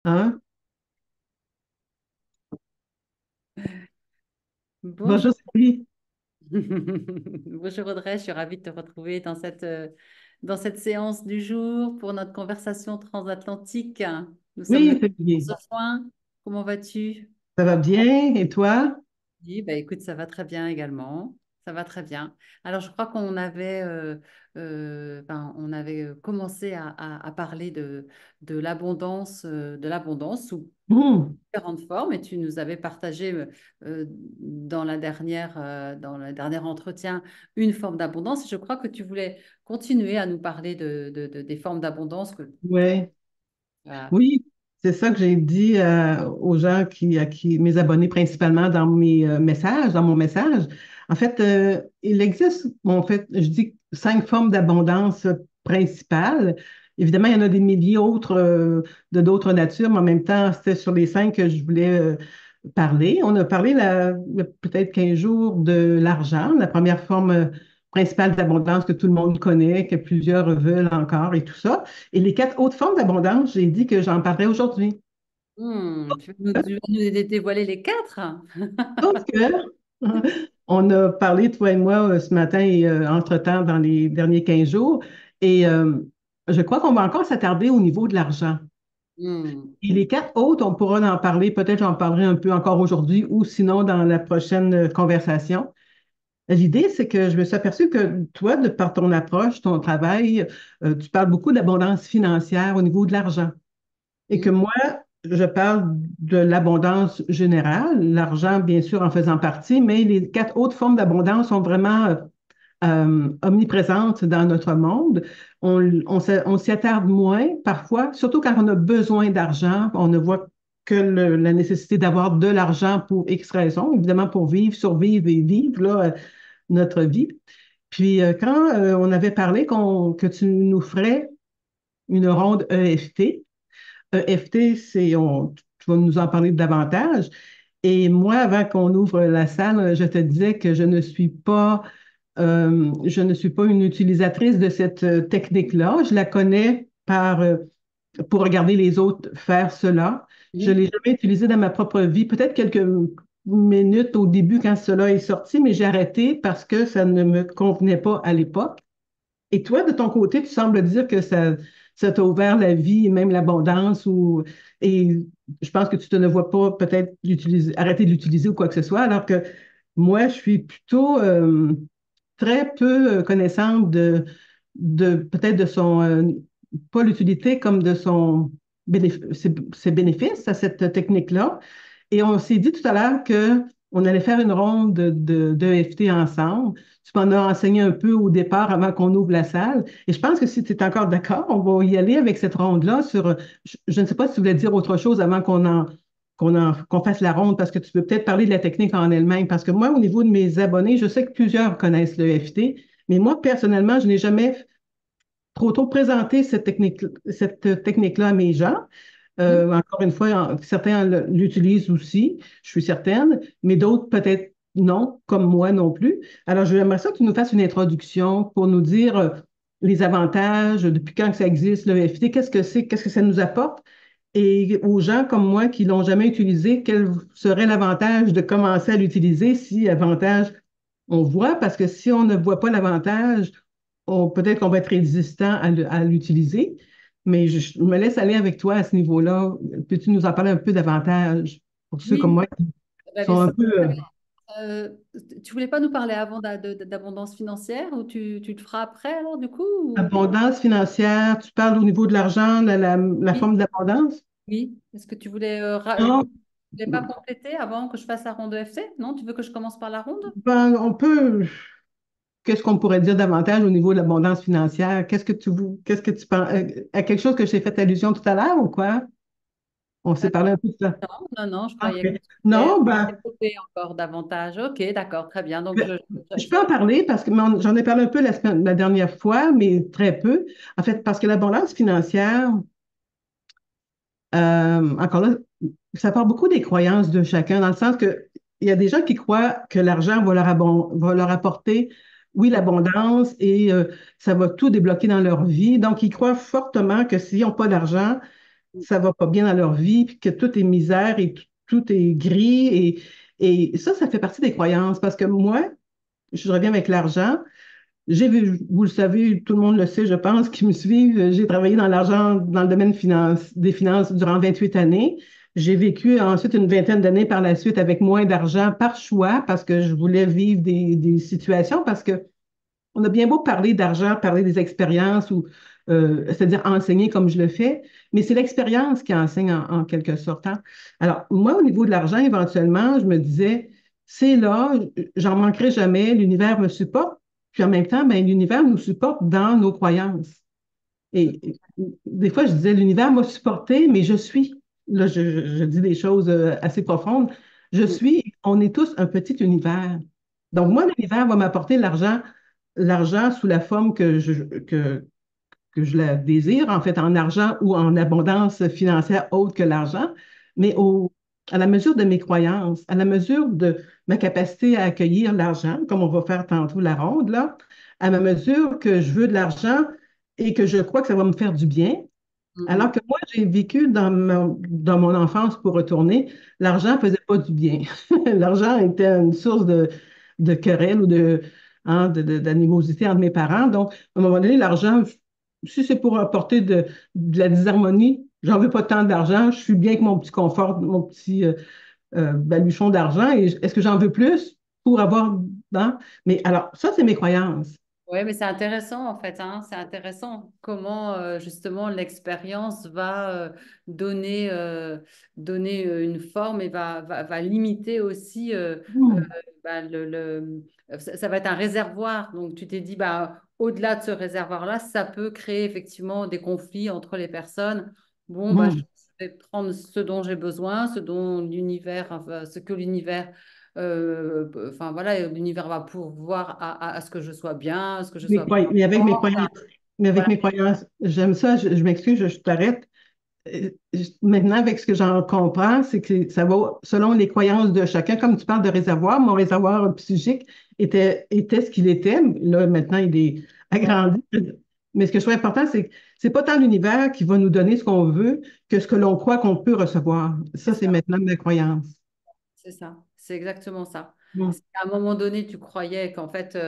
Hein? Bonjour. Bonjour, Sylvie. Bonjour Audrey, je suis ravie de te retrouver dans cette séance du jour pour notre conversation transatlantique. Nous sommes le Oui, pour Sylvie. ce point. Comment vas-tu? Ça va bien? Et toi? Oui, bah écoute, ça va très bien également. Ça va très bien. Alors, je crois qu'on avait, on avait commencé à parler de l'abondance sous Hmm, différentes formes et tu nous avais partagé dans le dernier entretien une forme d'abondance et je crois que tu voulais continuer à nous parler des formes d'abondance ouais. euh, Oui, c'est ça que j'ai dit aux gens mes abonnés principalement dans mes messages, dans mon message. En fait, il existe, bon, en fait, je dis 5 formes d'abondance principales. Évidemment, il y en a des milliers autres de d'autres natures, mais en même temps, c'était sur les 5 que je voulais parler. On a parlé il y a peut-être 15 jours de l'argent, la première forme principale d'abondance que tout le monde connaît, que plusieurs veulent encore et tout ça. Et les 4 autres formes d'abondance, j'ai dit que j'en parlerai aujourd'hui. tu vas nous dévoiler les quatre. Donc, on a parlé, toi et moi, ce matin et entre-temps dans les derniers 15 jours. Et je crois qu'on va encore s'attarder au niveau de l'argent. Hmm. Et les 4 autres, on pourra en parler, peut-être j'en parlerai un peu encore aujourd'hui ou sinon dans la prochaine conversation. L'idée, c'est que je me suis aperçue que toi, de par ton approche, ton travail, tu parles beaucoup d'abondance financière au niveau de l'argent. Et que Hmm. moi, je parle de l'abondance générale, l'argent, bien sûr, en faisant partie, mais les 4 autres formes d'abondance sont vraiment omniprésentes dans notre monde. On s'y attarde moins parfois, surtout quand on a besoin d'argent. On ne voit que la nécessité d'avoir de l'argent pour X raisons, évidemment pour vivre, survivre et vivre là, notre vie. Puis quand on avait parlé que tu nous ferais une ronde EFT, EFT, tu vas nous en parler davantage. Et moi, avant qu'on ouvre la salle, je te disais que je ne suis pas une utilisatrice de cette technique-là. Je la connais pour regarder les autres faire cela. Je ne Hmm. l'ai jamais utilisée dans ma propre vie. Peut-être quelques minutes au début quand cela est sorti, mais j'ai arrêté parce que ça ne me convenait pas à l'époque. Et toi, de ton côté, tu sembles dire que ça t'a ouvert la vie et même l'abondance et je pense que tu te ne vois pas peut-être arrêter de l'utiliser ou quoi que ce soit, alors que moi, je suis plutôt très peu connaissante de peut-être de son, pas l'utilité comme de ses bénéfices à cette technique-là. Et on s'est dit tout à l'heure que on allait faire une ronde d'EFT ensemble. Tu m'en as enseigné un peu au départ avant qu'on ouvre la salle. Et je pense que si tu es encore d'accord, on va y aller avec cette ronde-là je ne sais pas si tu voulais dire autre chose avant qu'on fasse la ronde, parce que tu peux peut-être parler de la technique en elle-même. Parce que moi, au niveau de mes abonnés, je sais que plusieurs connaissent l'EFT, mais moi, personnellement, je n'ai jamais trop tôt présenté cette technique-là à mes gens. Hmm. Encore une fois, certains l'utilisent aussi, je suis certaine, mais d'autres peut-être non, comme moi non plus. Alors, j'aimerais ça que tu nous fasses une introduction pour nous dire les avantages, depuis quand que ça existe, le FT, qu'est-ce que c'est, qu'est-ce que ça nous apporte, et aux gens comme moi qui l'ont jamais utilisé, quel serait l'avantage de commencer à l'utiliser si avantage on voit, parce que si on ne voit pas l'avantage, peut-être qu'on va être résistant à l'utiliser, mais je me laisse aller avec toi à ce niveau-là. Peux-tu nous en parler un peu davantage pour ceux comme Oui, moi qui bah, bien sont un sûr. peu Euh, Tu voulais pas nous parler avant d'abondance financière ou tu le feras après alors du coup abondance financière? Tu parles au niveau de l'argent, la Oui, forme d'abondance? oui. Est-ce que tu voulais, Non, tu voulais pas compléter avant que je fasse la ronde EFT? Non, tu veux que je commence par la ronde? ben, qu'est-ce qu'on pourrait dire davantage au niveau de l'abondance financière? Qu'est-ce que tu penses? À quelque chose que j'ai fait allusion tout à l'heure ou quoi? On s'est parlé un peu de ça. Non, non, non, je Ah, croyais que ok. tu voulais Non, ben, développer encore davantage. Ok, d'accord, très bien. Donc, je peux en parler parce que j'en ai parlé un peu la dernière fois, mais très peu. En fait, parce que l'abondance financière, encore là, ça part beaucoup des croyances de chacun, dans le sens que il y a des gens qui croient que l'argent va leur apporter, oui, l'abondance et ça va tout débloquer dans leur vie. Donc, ils croient fortement que s'ils n'ont pas d'argent, ça va pas bien dans leur vie, puis que tout est misère et tout est gris. Et ça fait partie des croyances. Parce que moi, je reviens avec l'argent. J'ai vu, vous le savez, tout le monde le sait, je pense, qui me suivent. J'ai travaillé dans l'argent, dans le domaine des finances durant 28 années. J'ai vécu ensuite une vingtaine d'années par la suite avec moins d'argent par choix parce que je voulais vivre des situations, parce que on a bien beau parler d'argent, parler des expériences, ou c'est-à-dire enseigner comme je le fais, mais c'est l'expérience qui enseigne en quelque sorte, hein. Alors, moi, au niveau de l'argent, éventuellement, je me disais, c'est là, j'en manquerai jamais, l'univers me supporte, puis en même temps, ben, l'univers nous supporte dans nos croyances. Et des fois, je disais, l'univers m'a supporté, mais je suis. Là, je dis des choses assez profondes. Je suis, on est tous un petit univers. Donc, moi, l'univers va m'apporter l'argent sous la forme que je la désire, en fait, en argent ou en abondance financière autre que l'argent, mais à la mesure de mes croyances, à la mesure de ma capacité à accueillir l'argent, comme on va faire tantôt la ronde, là, à ma mesure que je veux de l'argent et que je crois que ça va me faire du bien. Alors Mhm. que moi, j'ai vécu dans mon enfance, pour retourner, l'argent ne faisait pas du bien. L'argent était une source de querelle ou d'animosité entre mes parents. Donc, à un moment donné, l'argent, si c'est pour apporter de la disharmonie, j'en veux pas tant d'argent. Je suis bien avec mon petit confort, mon petit baluchon d'argent. Et est-ce que j'en veux plus pour avoir, hein? Mais alors, ça, c'est mes croyances. Oui, mais c'est intéressant en fait, hein. C'est intéressant comment justement l'expérience va donner une forme et va limiter aussi Hmm, bah, ça va être un réservoir. Donc tu t'es dit, bah, au-delà de ce réservoir-là, ça peut créer effectivement des conflits entre les personnes. Bon, bah, je hmm. vais prendre ce dont j'ai besoin, ce dont l'univers, enfin, ce que l'univers enfin voilà, l'univers va pourvoir à ce que je sois bien, à ce que je sois Mais avec mes forte. croyances, mais avec Voilà, mes croyances, j'aime ça, je m'excuse, je t'arrête. Maintenant, avec ce que j'en comprends, c'est que ça va selon les croyances de chacun. Comme tu parles de réservoir, mon réservoir psychique était ce qu'il était. Là, maintenant, il est ouais, agrandi. Mais ce que je trouve important, c'est que c'est pas tant l'univers qui va nous donner ce qu'on veut que ce que l'on croit qu'on peut recevoir. c'est Ça, c'est ça. maintenant ma croyance. C'est ça, c'est exactement ça. Mm. C'est qu'à un moment donné, tu croyais qu'en fait,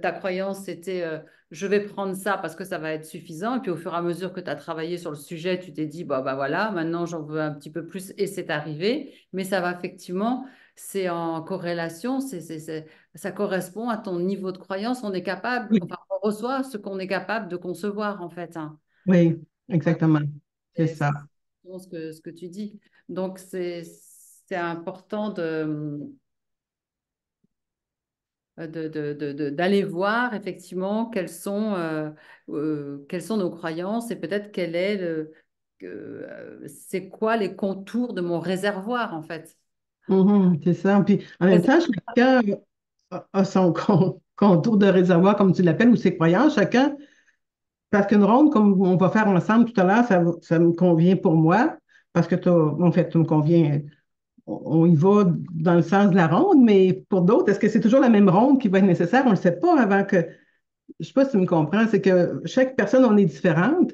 ta croyance, c'était je vais prendre ça parce que ça va être suffisant. Et puis au fur et à mesure que tu as travaillé sur le sujet, tu t'es dit, bah voilà, maintenant j'en veux un petit peu plus et c'est arrivé. Mais ça va effectivement, c'est en corrélation, ça correspond à ton niveau de croyance. On est capable, Oui, enfin, on reçoit ce qu'on est capable de concevoir en fait, hein. oui, Ouais, exactement. C'est c'est ça. exactement ce que tu dis. Donc c'est important d'aller voir effectivement quelles sont nos croyances et peut-être c'est quoi les contours de mon réservoir en fait. Mhm, c'est ça. Puis en même temps, chacun a son contour de réservoir, comme tu l'appelles, ou ses croyances. Chacun. Parce qu'une ronde, comme on va faire ensemble tout à l'heure, ça me convient pour moi, parce que en fait, tu me conviens, on y va dans le sens de la ronde, mais pour d'autres, est-ce que c'est toujours la même ronde qui va être nécessaire? On ne le sait pas avant que, je ne sais pas si tu me comprends, c'est que chaque personne, on est différente.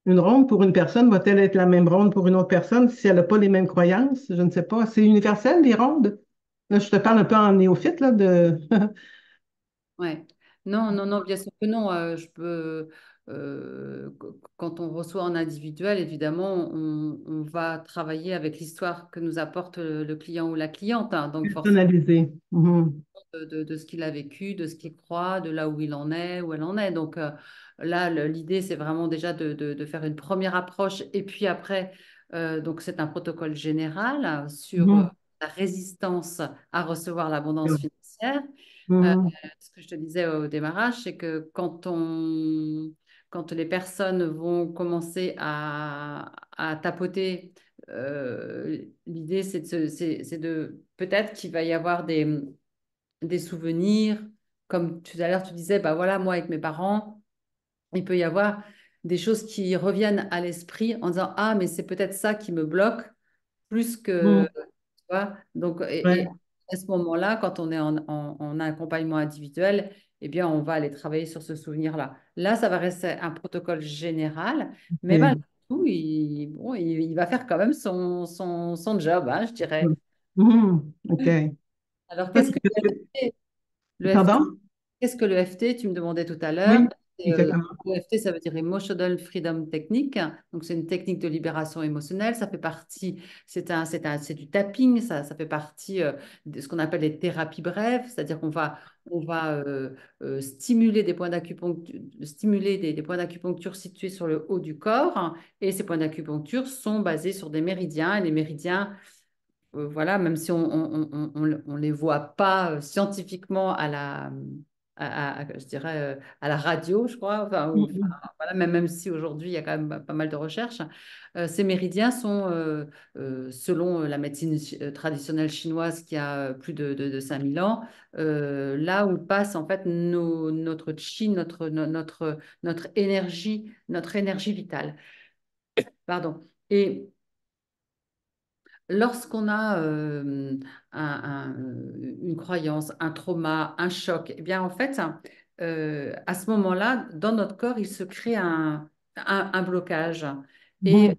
Une ronde pour une personne va-t-elle être la même ronde pour une autre personne si elle n'a pas les mêmes croyances? Je ne sais pas. C'est universel, les rondes? Là, je te parle un peu en néophyte, là, de... Ouais. Non, non, non, bien sûr que non. Je peux, quand on reçoit en individuel, évidemment, on va travailler avec l'histoire que nous apporte le client ou la cliente, hein. Donc forcément, personnalisé. Mhm. de ce qu'il a vécu, de ce qu'il croit, de là où il en est, où elle en est. Donc là, l'idée, c'est vraiment déjà de faire une première approche. Et puis après, donc c'est un protocole général sur Mhm. la résistance à recevoir l'abondance financière. Euh, Mhm. Ce que je te disais au démarrage, c'est que quand les personnes vont commencer à tapoter, l'idée, c'est de peut-être qu'il va y avoir des souvenirs, comme tout à l'heure tu disais, bah voilà, moi avec mes parents, il peut y avoir des choses qui reviennent à l'esprit en disant, ah, mais c'est peut-être ça qui me bloque plus que, Mhm. tu vois. Donc, et Ouais. à ce moment-là, quand on est en accompagnement individuel, eh bien, on va aller travailler sur ce souvenir-là. Là, ça va rester un protocole général, mais malgré OK. tout, bon, il va faire quand même son job, hein, je dirais. OK. Alors, Toi, qu'est-ce que le FT? Le FT, pardon? qu'est-ce que le FT? Tu me demandais tout à l'heure. Oui, exactement. Le FT, ça veut dire Emotional Freedom Technique. Donc, c'est une technique de libération émotionnelle. Ça fait partie, c'est du tapping. Ça fait partie de ce qu'on appelle les thérapies brèves. C'est-à-dire qu'on va stimuler des points d'acupuncture, stimuler des points d'acupuncture situés sur le haut du corps. Et ces points d'acupuncture sont basés sur des méridiens. Et les méridiens, voilà, même si on les voit pas scientifiquement je dirais, à la radio, je crois, voilà, même si aujourd'hui il y a quand même pas mal de recherches, ces méridiens sont, selon la médecine traditionnelle chinoise qui a plus de 5000 ans, là où passe en fait notre chi, notre énergie vitale. Pardon. Et lorsqu'on a une croyance, un trauma, un choc, eh bien en fait, à ce moment-là, dans notre corps, il se crée un blocage. Et Mhm.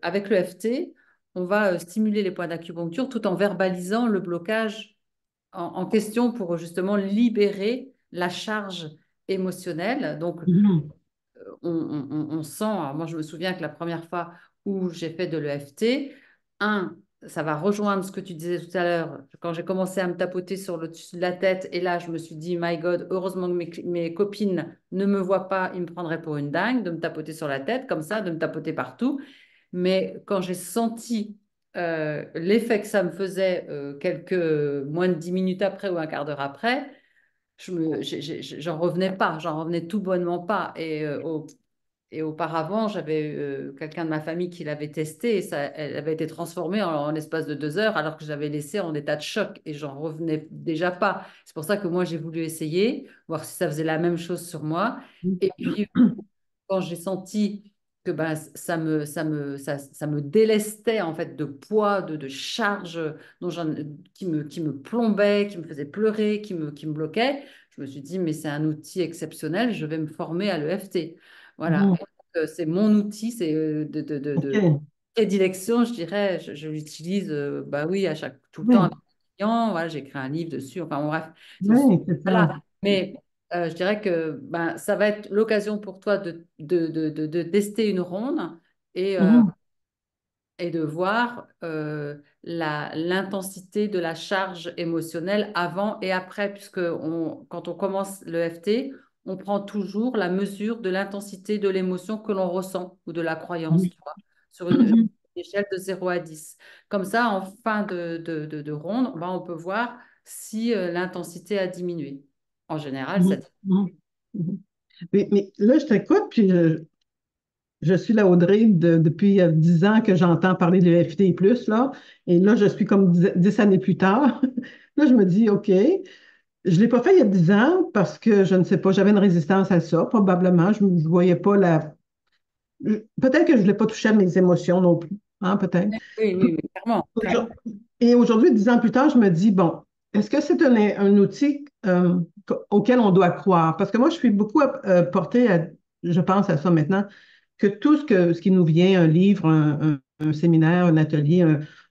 avec le FT, on va stimuler les points d'acupuncture tout en verbalisant le blocage en question pour justement libérer la charge émotionnelle. Donc, Mhm. on sent, alors moi je me souviens que la première fois où j'ai fait de l'EFT, ça va rejoindre ce que tu disais tout à l'heure, quand j'ai commencé à me tapoter sur le dessus de la tête, et là je me suis dit, my God, heureusement que mes copines ne me voient pas, ils me prendraient pour une dingue de me tapoter sur la tête, comme ça, de me tapoter partout. Mais quand j'ai senti l'effet que ça me faisait quelques moins de 10 minutes après ou un quart d'heure après, j'en revenais pas, j'en revenais tout bonnement pas. Et auparavant, j'avais quelqu'un de ma famille qui l'avait testé et elle avait été transformée en l'espace de 2 heures alors que je l'avais laissée en état de choc et j'en revenais déjà pas. C'est pour ça que moi, j'ai voulu essayer, voir si ça faisait la même chose sur moi. Et puis, quand j'ai senti que ben, ça me délestait en fait de poids, de charge qui me plombait, qui me faisait pleurer, qui me bloquait, je me suis dit, mais c'est un outil exceptionnel, je vais me former à l'EFT. Voilà. Mhm. Et donc, c'est mon outil, c'est de OK. prédilection, je dirais. Je l'utilise, bah oui, tout le temps avec Oui, les clients. Voilà, j'ai écrit un livre dessus. Enfin, bon, bref, oui, c'est ça. voilà. Mais je dirais que ben, ça va être l'occasion pour toi de tester une ronde et, euh, Mhm. et de voir l'intensité de la charge émotionnelle avant et après, puisque quand on commence le FT, on prend toujours la mesure de l'intensité de l'émotion que l'on ressent ou de la croyance, Mhm. tu vois, sur une échelle de 0 à 10. Comme ça, en fin de ronde, ben, on peut voir si l'intensité a diminué. En général, ça Mhm. Mhm. Mhm. Mais là, je t'écoute, puis je suis la Audrey depuis 10 ans que j'entends parler de l'EFT+, là. Et là, je suis comme 10 années plus tard. Là, je me dis, OK, je ne l'ai pas fait il y a 10 ans parce que je ne sais pas, j'avais une résistance à ça, probablement. Je ne voyais pas peut-être que je ne voulais pas toucher à mes émotions non plus, hein, peut-être. Oui, oui, oui, clairement, clairement. Et aujourd'hui, 10 ans plus tard, je me dis, bon, est-ce que c'est un outil auquel on doit croire? Parce que moi, je suis beaucoup portée je pense à ça maintenant, que tout ce qui nous vient, un livre, un séminaire, un atelier,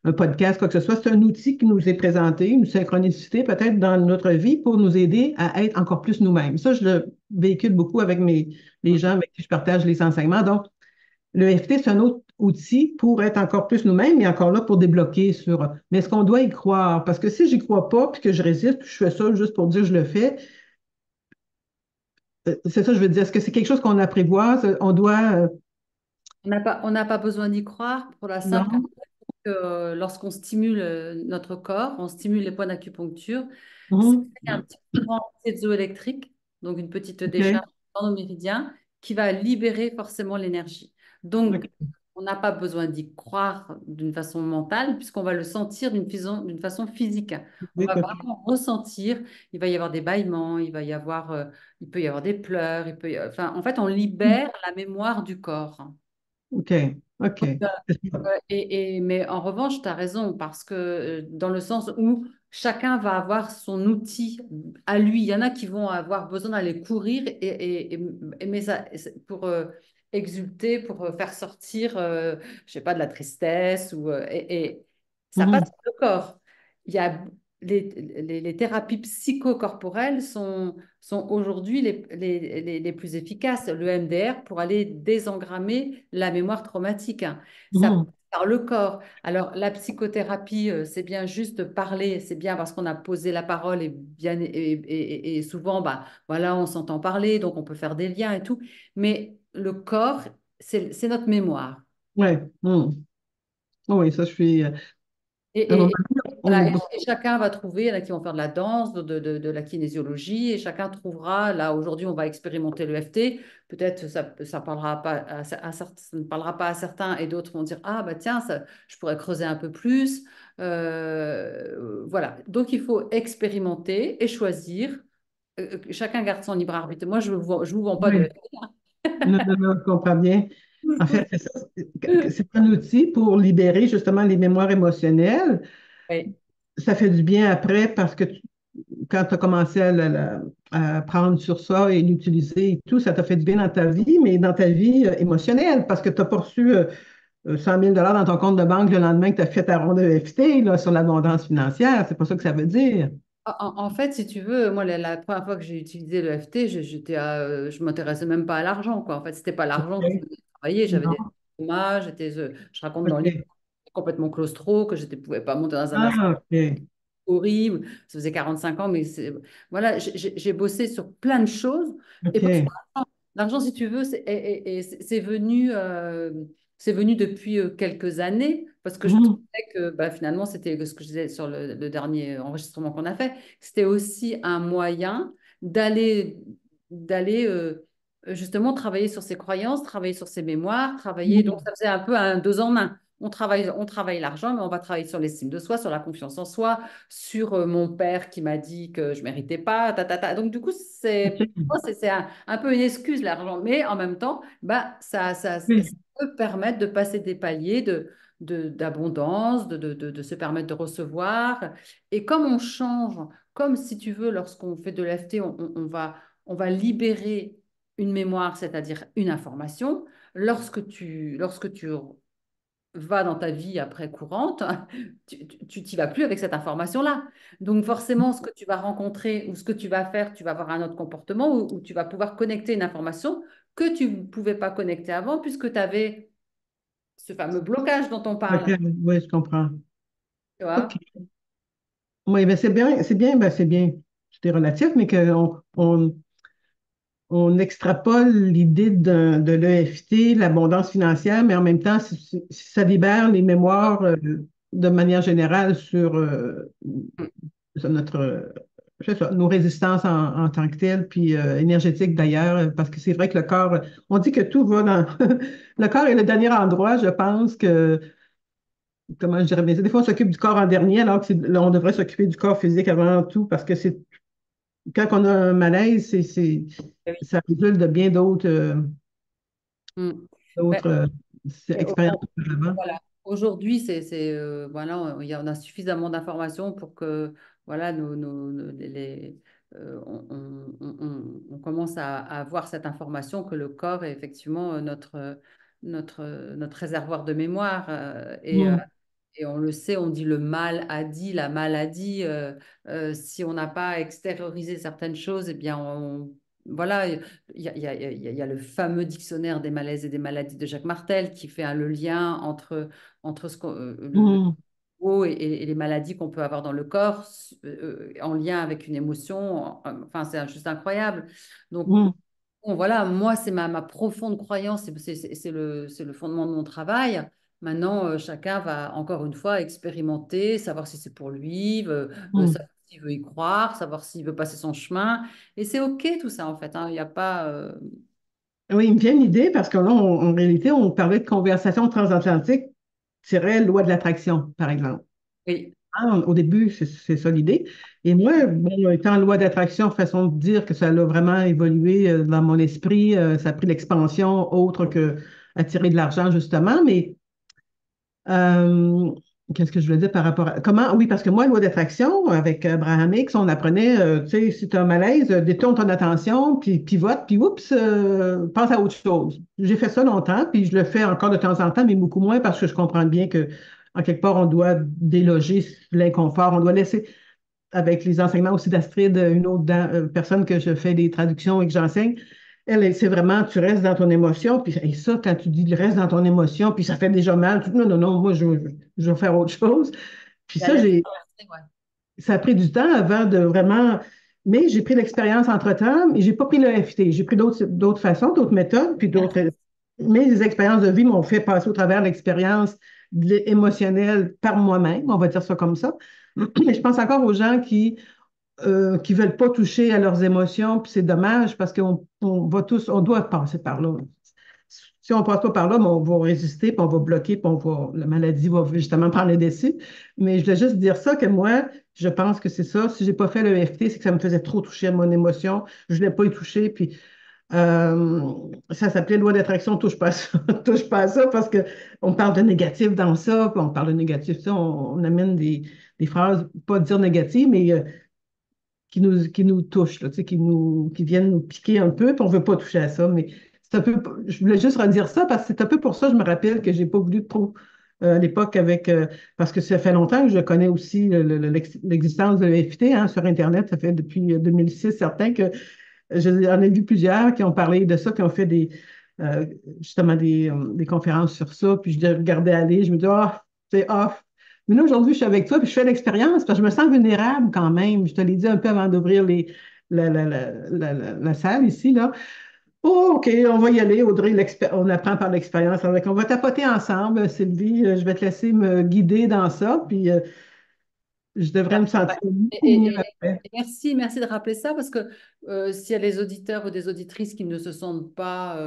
un podcast, quoi que ce soit, c'est un outil qui nous est présenté, une synchronicité peut-être dans notre vie pour nous aider à être encore plus nous-mêmes. Ça, je le véhicule beaucoup avec les gens avec qui je partage les enseignements. Donc, le FT, c'est un autre outil pour être encore plus nous-mêmes et encore là pour débloquer sur. Mais est-ce qu'on doit y croire? Parce que si j'y crois pas, puis que je résiste, puis je fais ça juste pour dire que je le fais, c'est ça, je veux dire. Est-ce que c'est quelque chose qu'on apprivoise? On doit. On n'a pas besoin d'y croire pour la simple Non? que lorsqu'on stimule notre corps, on stimule les points d'acupuncture, ça Mhm. crée un petit courant piezoélectrique, donc une petite OK. décharge dans nos méridiens qui va libérer forcément l'énergie. Donc, OK. on n'a pas besoin d'y croire d'une façon mentale puisqu'on va le sentir d'une façon physique. On va OK. vraiment ressentir, il va y avoir des bâillements, il peut y avoir des pleurs, enfin, en fait, on libère la mémoire du corps. OK. OK. C'est ça. Mais en revanche, tu as raison, parce que dans le sens où chacun va avoir son outil à lui. Il y en a qui vont avoir besoin d'aller courir mais exulter, pour faire sortir, je sais pas, de la tristesse et ça passe Mhm. par le corps. Il y a les thérapies psychocorporelles sont aujourd'hui les plus efficaces. Le MDR pour aller désengrammer la mémoire traumatique, hein. Ça passe Mhm. par le corps. Alors, la psychothérapie, c'est bien juste de parler, c'est bien parce qu'on a posé la parole et souvent, bah, voilà, on s'entend parler, donc on peut faire des liens et tout. Mais le corps, c'est notre mémoire. Ouais. Mhm. Oui, ça, je suis. À un moment Et, donné, voilà, et chacun va trouver, il y en a qui vont faire de la danse, de la kinésiologie, et chacun trouvera, là aujourd'hui on va expérimenter le FT, peut-être ça parlera pas ça ne parlera pas à certains, et d'autres vont dire, ah bah tiens, ça, je pourrais creuser un peu plus. Voilà, donc il faut expérimenter et choisir. Chacun garde son libre arbitre. Moi, je vous vends pas de oui. FT. Non, non, non, je comprends bien. En fait, c'est ça. C'est un outil pour libérer justement les mémoires émotionnelles. Oui. Ça fait du bien après parce que quand tu as commencé à prendre sur ça et l'utiliser et tout, ça t'a fait du bien dans ta vie, mais dans ta vie émotionnelle parce que tu n'as pas reçu 100 000 dans ton compte de banque le lendemain que tu as fait ta ronde de EFT là, sur l'abondance financière. C'est pas ça que ça veut dire. En fait, si tu veux, moi, la première fois que j'ai utilisé le FT, je m'intéressais même pas à l'argent, quoi. En fait, c'était pas l'argent qui me OK. faisait travailler. J'avais des Non. chômages, je raconte dans le livre, OK. j'étais complètement claustro, que je ne pouvais pas monter dans un ascenseur Ah, OK. horrible. Ça faisait 45 ans, mais voilà, j'ai bossé sur plein de choses. Et pas sur OK. l'argent. L'argent, si tu veux, c'est venu depuis quelques années, parce que je trouvais Mhm. que bah, finalement, c'était ce que je disais sur le dernier enregistrement qu'on a fait, c'était aussi un moyen d'aller, d'aller justement travailler sur ses croyances, travailler sur ses mémoires, travailler. Donc, Mhm. ça faisait un peu un deux en un. On travaille l'argent, mais on va travailler sur l'estime de soi, sur la confiance en soi, sur mon père qui m'a dit que je méritais pas, ta, ta, ta. Donc, du coup, OK. c'est un peu une excuse, l'argent. Mais en même temps, bah, ça Oui. peut permettre de passer des paliers d'abondance, de se permettre de recevoir. Et comme on change, comme si tu veux, lorsqu'on fait de l'EFT, on va libérer une mémoire, c'est-à-dire une information. Lorsque tu va dans ta vie après courante, tu t'y vas plus avec cette information-là. Donc forcément, ce que tu vas rencontrer ou ce que tu vas faire, tu vas avoir un autre comportement où tu vas pouvoir connecter une information que tu ne pouvais pas connecter avant puisque tu avais ce fameux blocage dont on OK. parle. Oui, je comprends. Tu OK. vois? Oui, ben c'est bien. C'était relatif, mais on extrapole l'idée de l'EFT, l'abondance financière, mais en même temps, ça libère les mémoires de manière générale sur notre, je sais pas, nos résistances en tant que telles, puis énergétiques d'ailleurs, parce que c'est vrai que le corps, on dit que tout va dans... Le corps est le dernier endroit, je pense que, comment je dirais bien ça, des fois on s'occupe du corps en dernier, alors que on devrait s'occuper du corps physique avant tout, parce que quand on a un malaise, Oui. ça résulte de bien Mm. Ben, d'autres et expériences auparavant. voilà. Aujourd'hui, voilà, on a suffisamment d'informations pour que voilà, on commence à avoir cette information que le corps est effectivement notre réservoir de mémoire. Mm, Et on le sait, on dit le mal a dit, la maladie. Si on n'a pas extériorisé certaines choses, eh bien, voilà, il y a le fameux dictionnaire des malaises et des maladies de Jacques Martel qui fait le lien entre le mm, cerveau et les maladies qu'on peut avoir dans le corps en lien avec une émotion. Enfin, c'est juste incroyable. Donc, mm. bon, voilà, moi, c'est ma profonde croyance, c'est le fondement de mon travail. Maintenant, chacun va encore une fois expérimenter, savoir si c'est pour lui, Mm. savoir s'il veut y croire, savoir s'il veut passer son chemin. Et c'est OK tout ça, en fait, hein. Il n'y a pas. Oui, il me vient une idée parce que là, en réalité, on parlait de conversation transatlantique, loi de l'attraction, par exemple. Oui, Au début, c'est ça l'idée. Et moi, bon, étant loi d'attraction, façon de dire que ça a vraiment évolué dans mon esprit, ça a pris l'expansion autre que attirer de l'argent, justement. Mais Qu'est-ce que je voulais dire par rapport à... Comment? Oui, parce que moi, loi d'attraction, avec Abraham X, on apprenait, tu sais, si tu as un malaise, détourne ton attention, puis pivote, puis oups, pense à autre chose. J'ai fait ça longtemps, puis je le fais encore de temps en temps, mais beaucoup moins parce que je comprends bien que, en quelque part, on doit déloger l'inconfort, on doit laisser, avec les enseignements aussi d'Astrid, une autre personne que je fais des traductions et que j'enseigne, c'est vraiment, tu restes dans ton émotion, puis et ça, quand tu dis, reste dans ton émotion, puis ça fait déjà mal, non, non, non, moi, je veux faire autre chose. Puis La ça, laisse traverser, ouais. ça a pris du temps avant de vraiment. Mais j'ai pris l'expérience entre-temps et j'ai pas pris le FT. J'ai pris d'autres façons, d'autres méthodes, puis d'autres. Mais les expériences de vie m'ont fait passer au travers l'expérience émotionnelle par moi-même, on va dire ça comme ça. Mais je pense encore aux gens qui veulent pas toucher à leurs émotions, puis c'est dommage parce qu'on va tous, on doit passer par là. Si on ne passe pas par là, ben, on va résister, puis on va bloquer, puis la maladie va justement prendre le dessus. Mais je voulais juste dire ça, que moi, je pense que c'est ça. Si je n'ai pas fait le EFT, c'est que ça me faisait trop toucher à mon émotion. Je ne l'ai pas y touché, puis euh, ça s'appelait loi d'attraction, touche pas à ça, touche pas à ça, parce qu'on parle de négatif dans ça, puis on parle de négatif, ça, on amène des phrases, pas dire négatives, mais qui nous touchent, là, tu sais, qui viennent nous piquer un peu, puis on ne veut pas toucher à ça. Mais c'est un peu, je voulais juste redire ça parce que c'est un peu pour ça, je me rappelle que je n'ai pas voulu trop à l'époque parce que ça fait longtemps que je connais aussi l'existence de l'EFT sur Internet. Ça fait depuis 2006 certain que j'en ai vu plusieurs qui ont parlé de ça, qui ont fait euh, justement des conférences sur ça, puis je les regardais aller, je me dis, ah, c'est off. Mais là, aujourd'hui, je suis avec toi, puis je fais l'expérience, parce que je me sens vulnérable quand même. Je te l'ai dit un peu avant d'ouvrir la salle ici, là. Oh, OK, on va y aller, Audrey, on apprend par l'expérience. On va tapoter ensemble, Sylvie. Je vais te laisser me guider dans ça, puis je devrais me sentir beaucoup Et, mieux et- après. et merci, merci de rappeler ça parce que s'il y a des auditeurs ou des auditrices qui ne se sentent pas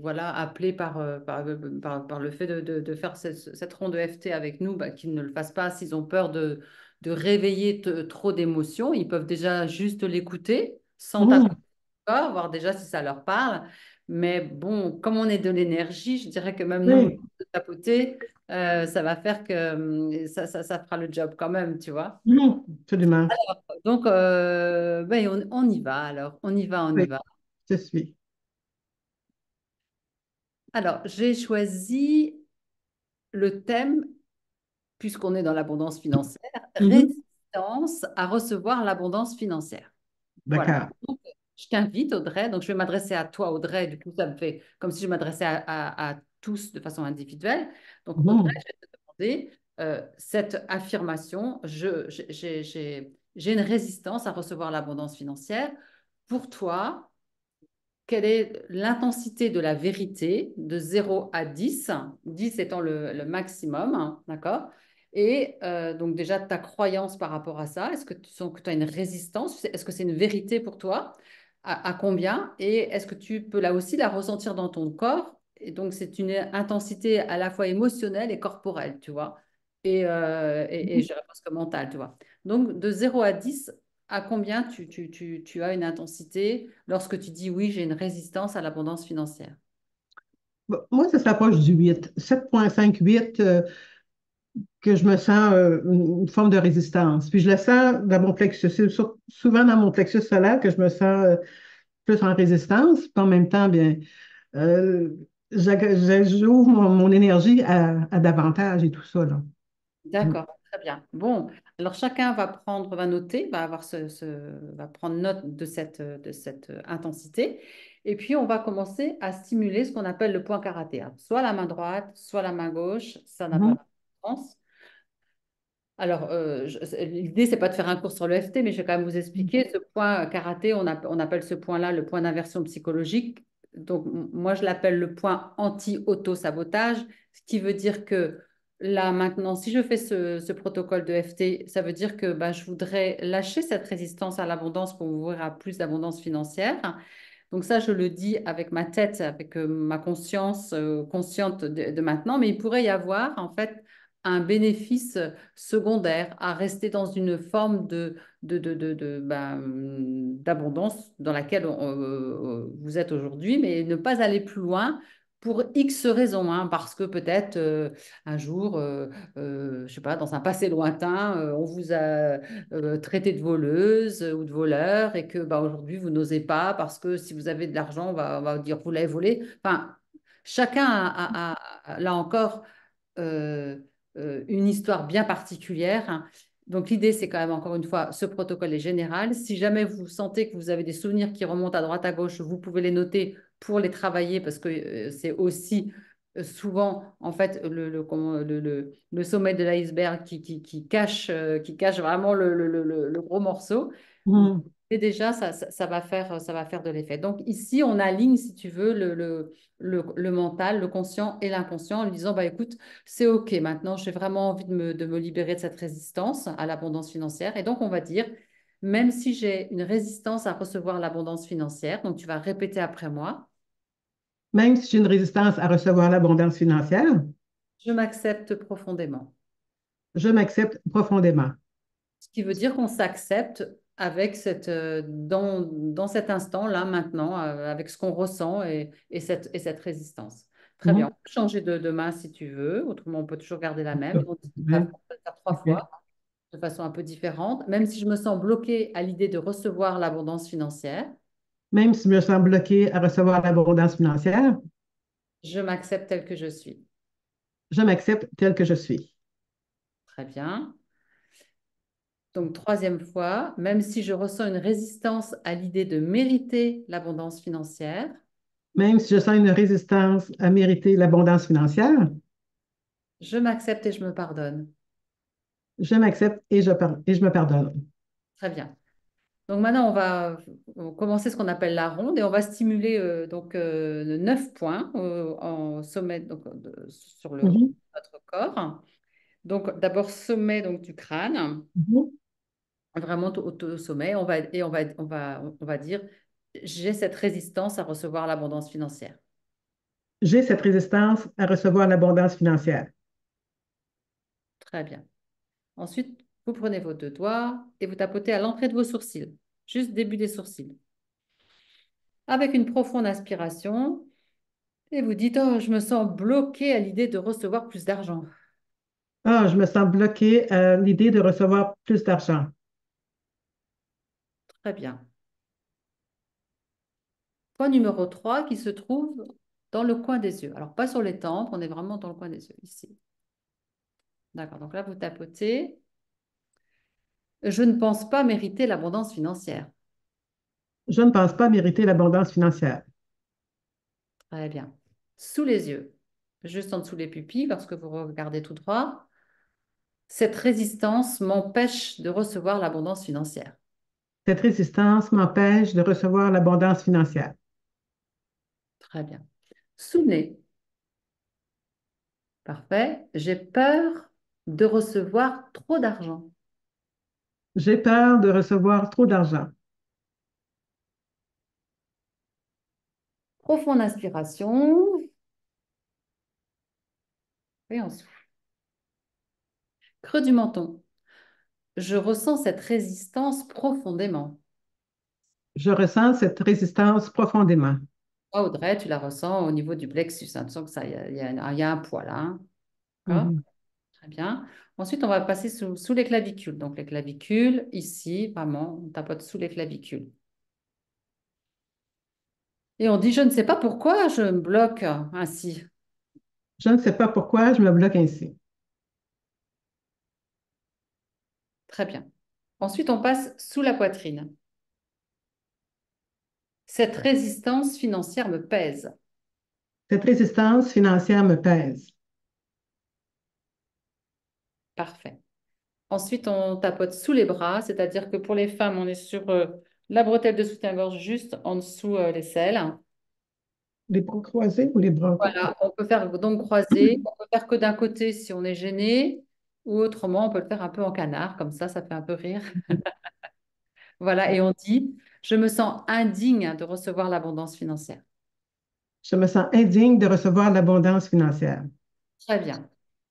voilà, appelés par le fait de faire cette ronde de FT avec nous, bah, qu'ils ne le fassent pas s'ils ont peur de réveiller trop d'émotions. Ils peuvent déjà juste l'écouter sans Mhm. taper, voir déjà si ça leur parle. Mais bon, comme on est de l'énergie, je dirais que même nous, Oui, de tapoter, ça va faire que ça fera le job quand même, tu vois. mhm, absolument. Donc, ben, on y va alors, on y va, on y Oui, va. je suis. Alors, j'ai choisi le thème, puisqu'on est dans l'abondance financière, Mhm. résistance à recevoir l'abondance financière. Voilà. D'accord. Donc, je t'invite, Audrey. Donc, je vais m'adresser à toi, Audrey. Du coup, ça me fait comme si je m'adressais à tous de façon individuelle. Donc, Audrey, Mhm. je vais te demander cette affirmation. J'ai une résistance à recevoir l'abondance financière. Pour toi, quelle est l'intensité de la vérité de 0 à 10, 10 étant le maximum, hein, d'accord? Et donc déjà ta croyance par rapport à ça, est-ce que tu sens que tu as une résistance? Est-ce que c'est une vérité pour toi? À combien? Et est-ce que tu peux là aussi la ressentir dans ton corps? Et donc c'est une intensité à la fois émotionnelle et corporelle, tu vois? Et je dirais presque mentale, tu vois? Donc de 0 à 10, à combien tu as une intensité lorsque tu dis oui, j'ai une résistance à l'abondance financière? Bon, moi, ça s'approche du 8. 7,5, 8, que je me sens une forme de résistance. Puis je le sens dans mon plexus. C'est souvent dans mon plexus solaire que je me sens plus en résistance. Puis en même temps, bien, euh, j'ouvre mon énergie à davantage et tout ça, là. Mm. D'accord, très bien. Bon, alors chacun va noter, va prendre note de cette intensité. Et puis, on va commencer à stimuler ce qu'on appelle le point karaté, hein. Soit la main droite, soit la main gauche, ça n'a pas Mhm. d'importance. Alors, l'idée, c'est pas de faire un cours sur le FT, mais je vais quand même vous expliquer. Ce point karaté, on appelle ce point-là le point d'inversion psychologique. Donc, moi, je l'appelle le point anti-auto-sabotage, ce qui veut dire que là, maintenant, si je fais ce protocole de FT, ça veut dire que bah, je voudrais lâcher cette résistance à l'abondance pour m'ouvrir à plus d'abondance financière. Donc ça, je le dis avec ma tête, avec ma conscience consciente de maintenant, mais il pourrait y avoir en fait un bénéfice secondaire à rester dans une forme d'abondance dans laquelle vous êtes aujourd'hui, mais ne pas aller plus loin pour X raisons, hein, parce que peut-être un jour, je sais pas, dans un passé lointain, on vous a traité de voleuse ou de voleur et que bah, aujourd'hui, vous n'osez pas parce que si vous avez de l'argent, on va dire vous l'avez volé. Enfin, chacun là encore, euh, une histoire bien particulière, hein. Donc l'idée, c'est quand même, encore une fois, ce protocole est général. Si jamais vous sentez que vous avez des souvenirs qui remontent à droite, à gauche, vous pouvez les noter pour les travailler parce que c'est aussi souvent, en fait, le sommet de l'iceberg qui cache vraiment le gros morceau. Mhm. Et déjà, ça va faire de l'effet. Donc ici, on aligne, si tu veux, le mental, le conscient et l'inconscient en lui disant, bah, écoute, c'est OK, maintenant j'ai vraiment envie de me libérer de cette résistance à l'abondance financière. Et donc, on va dire, même si j'ai une résistance à recevoir l'abondance financière, donc tu vas répéter après moi, Même si j'ai une résistance à recevoir l'abondance financière, je m'accepte profondément. je m'accepte profondément. Ce qui veut dire qu'on s'accepte avec dans cet instant-là, maintenant, avec ce qu'on ressent et cette résistance. Très bien. On Mhm. peut changer de main si tu veux. Autrement, on peut toujours garder la même. Et on dit, Ouais. on peut le faire trois OK. fois de façon un peu différente. Même si je me sens bloquée à l'idée de recevoir l'abondance financière, Même si je me sens bloqué à recevoir l'abondance financière, je m'accepte telle que je suis. je m'accepte tel que je suis. Très bien. Donc, troisième fois, même si je ressens une résistance à l'idée de mériter l'abondance financière, Même si je sens une résistance à mériter l'abondance financière, je m'accepte et je me pardonne. je m'accepte et je me pardonne. Très bien. Donc maintenant, on va commencer ce qu'on appelle la ronde et on va stimuler 9 points en sommet sur Mhm. notre corps. Donc d'abord sommet donc, du crâne, Mhm. vraiment au sommet. On va dire, j'ai cette résistance à recevoir l'abondance financière. J'ai cette résistance à recevoir l'abondance financière. Très bien. Ensuite, vous prenez vos deux doigts et vous tapotez à l'entrée de vos sourcils, juste début des sourcils. Avec une profonde inspiration, et vous dites, oh, je me sens bloqué à l'idée de recevoir plus d'argent. Ah, je me sens bloqué à l'idée de recevoir plus d'argent. Très bien. Point numéro 3 qui se trouve dans le coin des yeux. Alors, pas sur les tempes, on est vraiment dans le coin des yeux, ici. D'accord, donc là, vous tapotez. Je ne pense pas mériter l'abondance financière. Je ne pense pas mériter l'abondance financière. Très bien. Sous les yeux, juste en dessous les pupilles, lorsque vous regardez tout droit, cette résistance m'empêche de recevoir l'abondance financière. Cette résistance m'empêche de recevoir l'abondance financière. Très bien. Sous le nez, parfait. J'ai peur de recevoir trop d'argent. J'ai peur de recevoir trop d'argent. Profonde inspiration. Et on souffle. Creux du menton. Je ressens cette résistance profondément. Je ressens cette résistance profondément. Ah, Audrey, tu la ressens au niveau du plexus, hein. Tu sens que ça, il y a un poids là, hein. D'accord. Mhm. Très bien. Ensuite, on va passer sous les clavicules. Donc, les clavicules, ici, vraiment, on tapote sous les clavicules. Et on dit, je ne sais pas pourquoi je me bloque ainsi. Je ne sais pas pourquoi je me bloque ainsi. Très bien. Ensuite, on passe sous la poitrine. Cette résistance financière me pèse. Cette résistance financière me pèse. Parfait. Ensuite, on tapote sous les bras, c'est-à-dire que pour les femmes, on est sur la bretelle de soutien-gorge juste en dessous les selles. Les bras croisés ou les bras Voilà, on peut faire donc croisé, on peut faire que d'un côté si on est gêné, ou autrement, on peut le faire un peu en canard, comme ça fait un peu rire. Voilà, et on dit, je me sens indigne de recevoir l'abondance financière. Je me sens indigne de recevoir l'abondance financière. Très bien.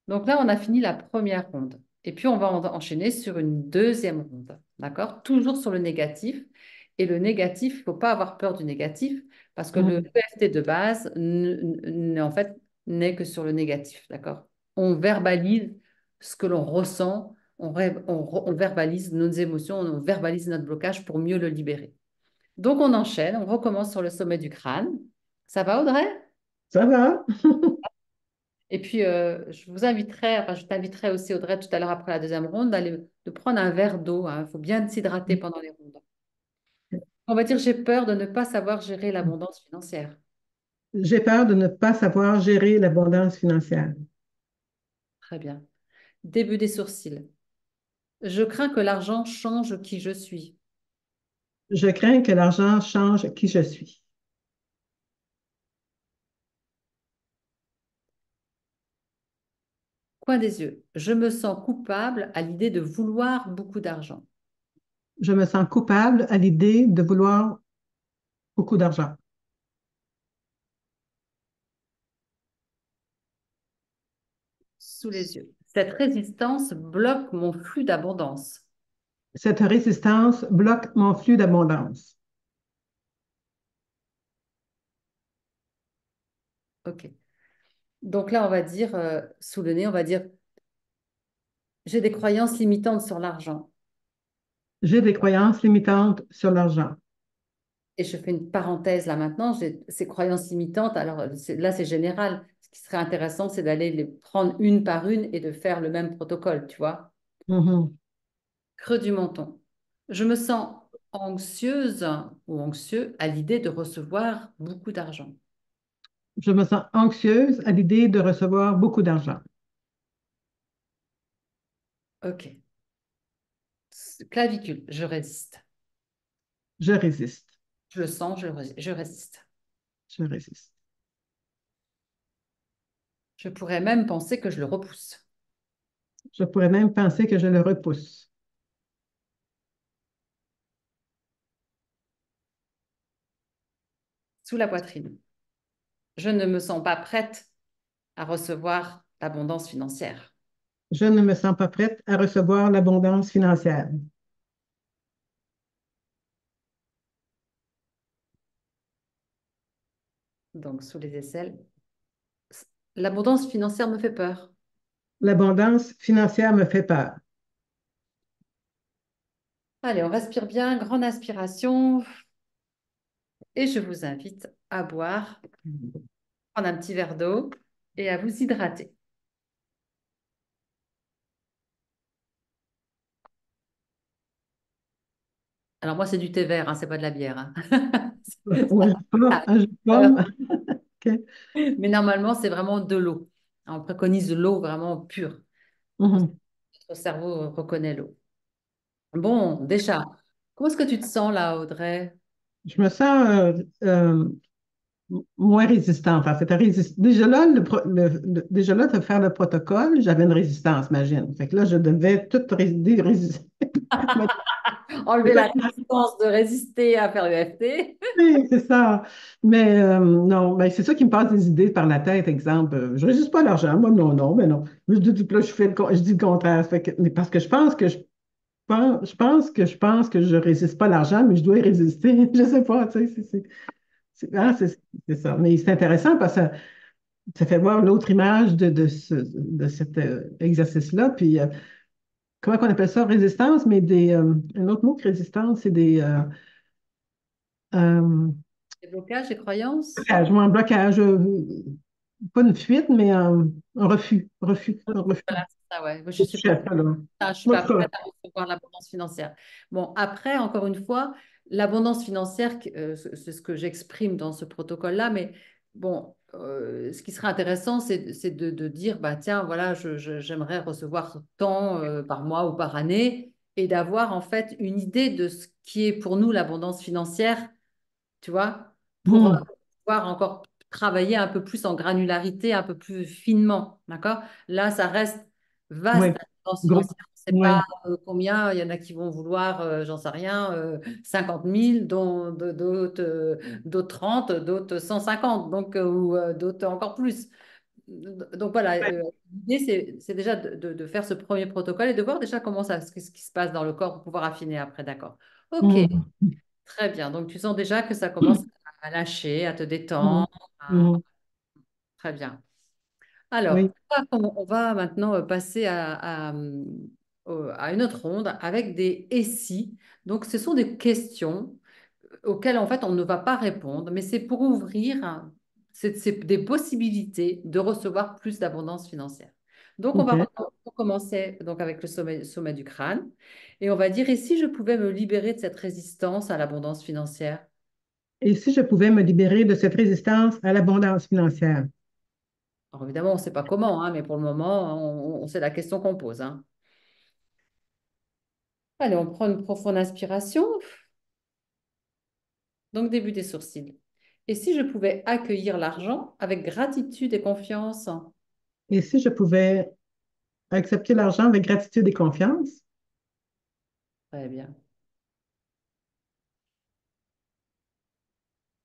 Donc là, on a fini la première ronde. Et puis, on va enchaîner sur une deuxième ronde. D'accord? Toujours sur le négatif. Et le négatif, il ne faut pas avoir peur du négatif Parce que le Mhm. EFT de base, en fait, n'est que sur le négatif, d'accord? On verbalise ce que l'on ressent, on verbalise nos émotions, on verbalise notre blocage pour mieux le libérer. Donc, on enchaîne, on recommence sur le sommet du crâne. Ça va, Audrey? Ça va? Et puis, je t'inviterai aussi, Audrey, tout à l'heure après la deuxième ronde, de prendre un verre d'eau, hein. Il faut bien s'hydrater pendant les rondes. On va dire, j'ai peur de ne pas savoir gérer l'abondance financière. J'ai peur de ne pas savoir gérer l'abondance financière. Très bien. Début des sourcils. Je crains que l'argent change qui je suis. Je crains que l'argent change qui je suis. Coin des yeux. Je me sens coupable à l'idée de vouloir beaucoup d'argent. Je me sens coupable à l'idée de vouloir beaucoup d'argent. Sous les yeux. Cette résistance bloque mon flux d'abondance. Cette résistance bloque mon flux d'abondance. OK. Donc là, on va dire, sous le nez, on va dire, j'ai des croyances limitantes sur l'argent. J'ai des croyances limitantes sur l'argent. Et je fais une parenthèse là maintenant, j'ai ces croyances limitantes. Alors là, c'est général. Ce qui serait intéressant, c'est d'aller les prendre une par une et de faire le même protocole, tu vois. Mhm. Creux du menton. Je me sens anxieuse ou anxieux à l'idée de recevoir beaucoup d'argent. Je me sens anxieuse à l'idée de recevoir beaucoup d'argent. OK. Clavicule, je résiste. Je résiste. Je le sens, je résiste. Je résiste. Je pourrais même penser que je le repousse. Je pourrais même penser que je le repousse. Sous la poitrine. Je ne me sens pas prête à recevoir l'abondance financière. Je ne me sens pas prête à recevoir l'abondance financière. Donc, sous les aisselles. L'abondance financière me fait peur. L'abondance financière me fait peur. Allez, on respire bien, grande inspiration. Et je vous invite à boire, prendre un petit verre d'eau et à vous hydrater. Alors moi, c'est du thé vert, hein, c'est pas de la bière, hein. Ou un jus de Euh, pomme. OK. Mais normalement, c'est vraiment de l'eau. On préconise de l'eau vraiment pure. Mhm. Notre cerveau reconnaît l'eau. Bon, déjà, comment est-ce que tu te sens là, Audrey? Je me sens moins résistante. En fait, déjà là, déjà là, de faire le protocole, j'avais une résistance, imagine. Fait que là, je devais tout résister. Enlever la résistance de résister à faire l'EFT. Oui, c'est ça. Mais non, mais c'est ça qui me passe des idées par la tête. Exemple, je résiste pas à l'argent. Moi, non, non, mais non. Là, je dis le contraire. Mais parce que je résiste pas à l'argent, mais je dois y résister. Je sais pas, tu sais, c'est ça. Mais c'est intéressant parce que ça fait voir l'autre image de cet exercice-là. Puis, comment on appelle ça? Résistance, mais un autre mot que résistance, c'est euh, Les blocages et croyances. blocage, moi, un blocage, pas une fuite, mais un refus. Un refus. Voilà, c'est ça, ouais. Je suis à ça, là. Je suis Moi, pas prête à recevoir l'abondance financière. Bon, après, encore une fois, l'abondance financière, c'est ce que j'exprime dans ce protocole-là, mais bon, ce qui serait intéressant, c'est de dire, bah, tiens, voilà, j'aimerais recevoir tant par mois ou par année, et d'avoir en fait une idée de ce qui est pour nous l'abondance financière, tu vois, pour Hmm. pouvoir encore travailler un peu plus en granularité, un peu plus finement, d'accord? Là, ça reste Oui. vaste, l'abondance Gros. financière. On ne sait pas Oui. combien, il y en a qui vont vouloir, j'en sais rien, 50 000, dont d'autres 30, d'autres 150, donc, ou d'autres encore plus. Donc voilà, l'idée, c'est déjà de faire ce premier protocole et de voir déjà ce qui se passe dans le corps pour pouvoir affiner après, d'accord? Ok, Hmm. très bien. Donc tu sens déjà que ça commence à lâcher, à te détendre. Mhm. à- Mhm. Très bien. Alors, Oui. on va maintenant passer à une autre ronde avec des et si. Donc, ce sont des questions auxquelles, en fait, on ne va pas répondre, mais c'est pour ouvrir c'est des possibilités de recevoir plus d'abondance financière. Donc, OK. on va commencer donc, avec le sommet du crâne et on va dire, et si je pouvais me libérer de cette résistance à l'abondance financière? Et si je pouvais me libérer de cette résistance à l'abondance financière? Alors, évidemment, on ne sait pas comment, hein, mais pour le moment, on sait la question qu'on pose, hein. Allez, on prend une profonde inspiration. Donc, début des sourcils. Et si je pouvais accueillir l'argent avec gratitude et confiance? Et si je pouvais accepter l'argent avec gratitude et confiance? Très bien.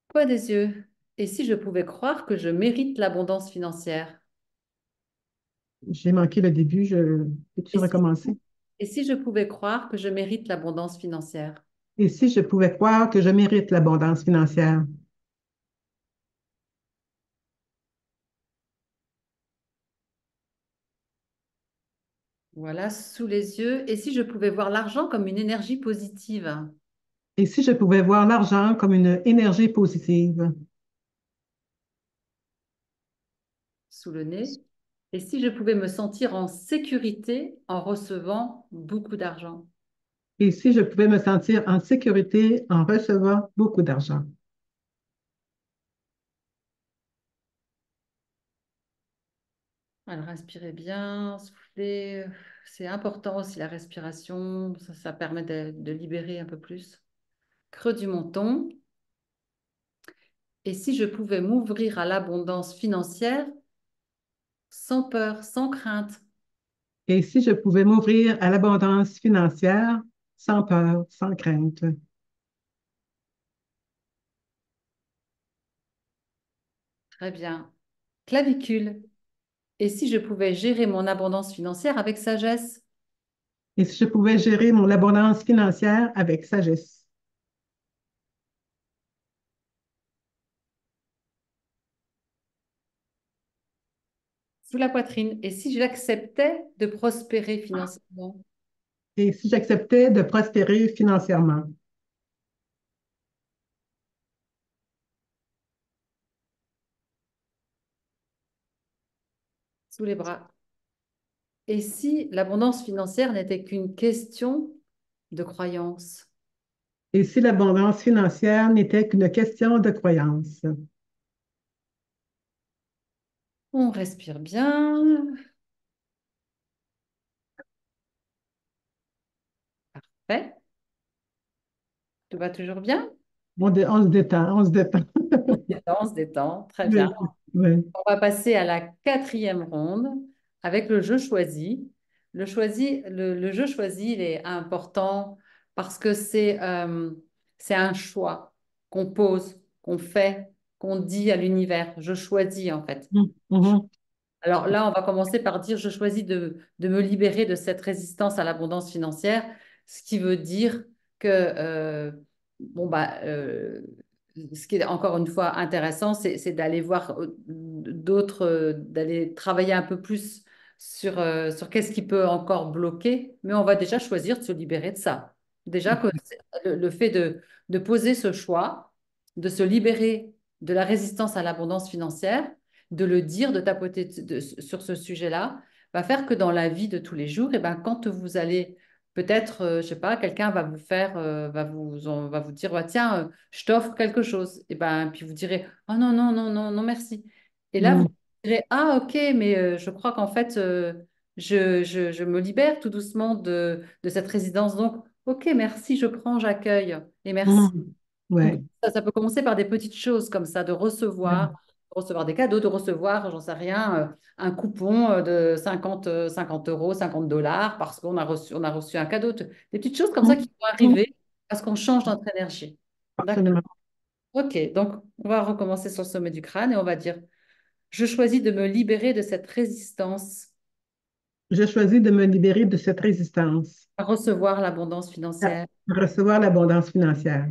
Point des yeux. Et si je pouvais croire que je mérite l'abondance financière? J'ai manqué le début, peux-tu Et si, recommencer? et si je pouvais croire que je mérite l'abondance financière? Et si je pouvais croire que je mérite l'abondance financière? Voilà, sous les yeux. Et si je pouvais voir l'argent comme une énergie positive? Et si je pouvais voir l'argent comme une énergie positive? Sous le nez. Et si je pouvais me sentir en sécurité en recevant beaucoup d'argent? Et si je pouvais me sentir en sécurité en recevant beaucoup d'argent? Alors, respirez bien, soufflez. C'est important aussi la respiration. Ça permet de libérer un peu plus. Creux du menton. Et si je pouvais m'ouvrir à l'abondance financière sans peur, sans crainte? Et si je pouvais m'ouvrir à l'abondance financière sans peur, sans crainte? Très bien. Clavicule. Et si je pouvais gérer mon abondance financière avec sagesse? Et si je pouvais gérer mon abondance financière avec sagesse? Sous la poitrine. Et si j'acceptais de prospérer financièrement? Et si j'acceptais de prospérer financièrement? Sous les bras. Et si l'abondance financière n'était qu'une question de croyance? Et si l'abondance financière n'était qu'une question de croyance? On respire bien. Parfait. Tout va toujours bien? On se détend, on se détend. On se détend. Très bien. Oui, oui. On va passer à la quatrième ronde avec le jeu choisi. Le jeu choisi, il est important parce que c'est un choix qu'on pose, qu'on fait, qu'on dit à l'univers. Je choisis en fait. Mhm, mhm, Alors là, on va commencer par dire, je choisis de me libérer de cette résistance à l'abondance financière, ce qui veut dire que, bon, bah, ce qui est encore une fois intéressant, c'est d'aller voir d'autres, d'aller travailler un peu plus sur qu'est-ce qui peut encore bloquer, mais on va déjà choisir de se libérer de ça. Déjà que le fait de poser ce choix, de se libérer de la résistance à l'abondance financière, de le dire, de tapoter sur ce sujet-là, va faire que dans la vie de tous les jours, et ben, quand vous allez peut-être, je sais pas, quelqu'un va vous faire, va vous dire, bah, tiens, je t'offre quelque chose. Et ben, puis vous direz, oh non, non, non, non, non, merci. Et là, vous mhm, direz, ah ok, mais je crois qu'en fait, je me libère tout doucement de cette résidence. Donc, ok, merci, je prends, j'accueille. Et merci. mhm. Donc, Ouais, ça peut commencer par des petites choses comme ça, ouais. de recevoir des cadeaux, de recevoir, j'en sais rien, un coupon de 50 euros, 50 dollars, parce on a reçu un cadeau. Des petites choses comme ça Mhm, qui vont mhm. arriver parce qu'on change notre énergie. D'accord? Absolument. Ok, donc on va recommencer sur le sommet du crâne et on va dire, je choisis de me libérer de cette résistance Je choisis de me libérer de cette résistance à recevoir l'abondance à financière. recevoir l'abondance financière.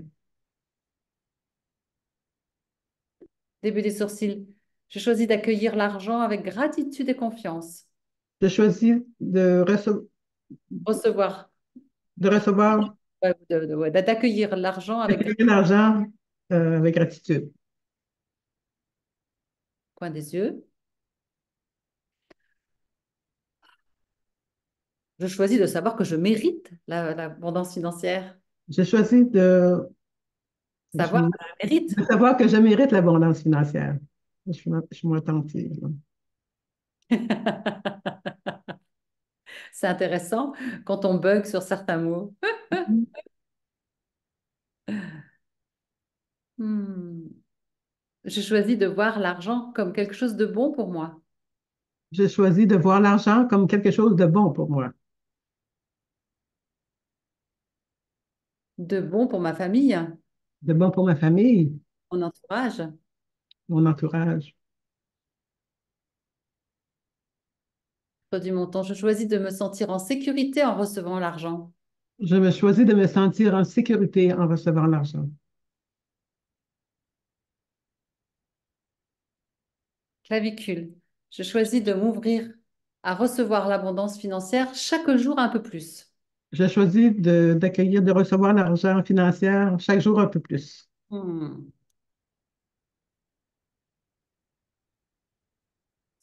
Début des sourcils. Je choisis d'accueillir l'argent avec gratitude et confiance. Je choisis Recevoir. de recevoir, Ouais, ouais, d'accueillir l'argent avec d'accueillir l'argent avec gratitude. coin des yeux. Je choisis de savoir que je mérite l'abondance financière. Je choisis Savoir je- que je mérite. de savoir que je mérite l'abondance financière. Je suis moins attentive, là. C'est intéressant quand on bug sur certains mots. Hmm. Je choisis de voir l'argent comme quelque chose de bon pour moi, Je choisis de voir l'argent comme quelque chose de bon pour moi, de bon pour ma famille, de bon pour ma famille, mon entourage. mon entourage. Produit mon temps. Je choisis de me sentir en sécurité en recevant l'argent. Je me choisis de me sentir en sécurité en recevant l'argent. Clavicule. Je choisis de m'ouvrir à recevoir l'abondance financière chaque jour un peu plus. Je choisis d'accueillir, de recevoir l'argent financier chaque jour un peu plus. Hmm.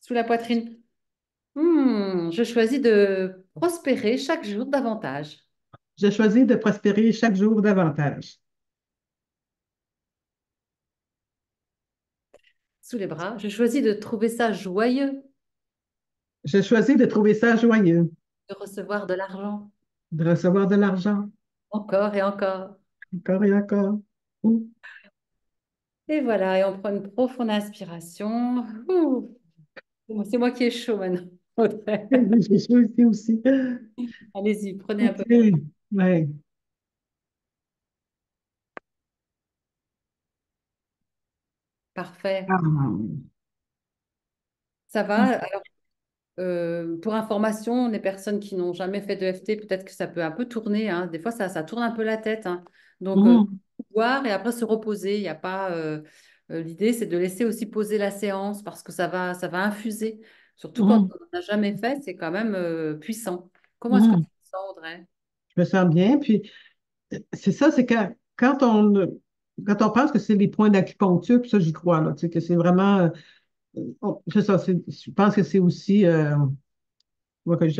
Sous la poitrine. Je choisis de prospérer chaque jour davantage. Je choisis de prospérer chaque jour davantage. Sous les bras. Je choisis de trouver ça joyeux Je choisis de trouver ça joyeux, de recevoir de l'argent. de recevoir de l'argent, Encore et encore. encore et encore. Ouh, Et voilà, et on prend une profonde inspiration. Ouh, c'est moi qui ai chaud maintenant. Audrey. j'ai choisi aussi. Allez-y, prenez un OK. peu. Ouais. Parfait. Ah. Ça va? Alors, pour information, les personnes qui n'ont jamais fait de FT, peut-être que ça peut un peu tourner, hein. Des fois, ça tourne un peu la tête, hein. Donc, Mhm, voir et après se reposer. Il y a pas. L'idée, c'est de laisser aussi poser la séance parce que ça va infuser. Surtout quand mhm, on n'a jamais fait, c'est quand même puissant. Comment est-ce que tu mhm. te sens, Audrey? Je me sens bien. Puis, c'est ça, c'est que quand on pense que c'est les points d'acupuncture, puis ça, j'y crois, là, tu sais, que c'est vraiment. C'est ça, je pense que c'est aussi. Moi, je